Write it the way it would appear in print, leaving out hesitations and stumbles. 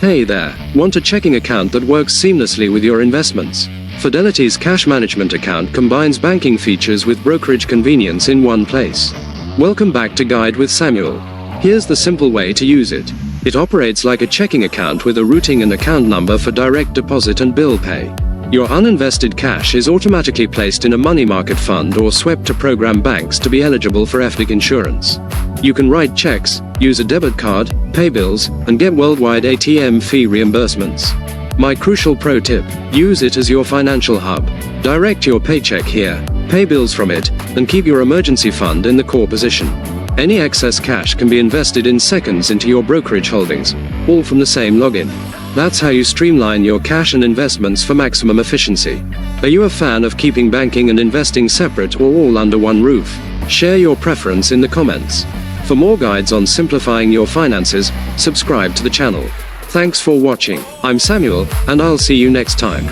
Hey there, want a checking account that works seamlessly with your investments? Fidelity's cash management account combines banking features with brokerage convenience in one place. Welcome back to Guide with Samuel. Here's the simple way to use it. It operates like a checking account with a routing and account number for direct deposit and bill pay. Your uninvested cash is automatically placed in a money market fund or swept to program banks to be eligible for FDIC insurance. You can write checks, use a debit card, pay bills, and get worldwide ATM fee reimbursements. My crucial pro tip: use it as your financial hub. Direct your paycheck here, pay bills from it, and keep your emergency fund in the core position. Any excess cash can be invested in seconds into your brokerage holdings, all from the same login. That's how you streamline your cash and investments for maximum efficiency. Are you a fan of keeping banking and investing separate or all under one roof? Share your preference in the comments. For more guides on simplifying your finances, subscribe to the channel. Thanks for watching. I'm Samuel, and I'll see you next time.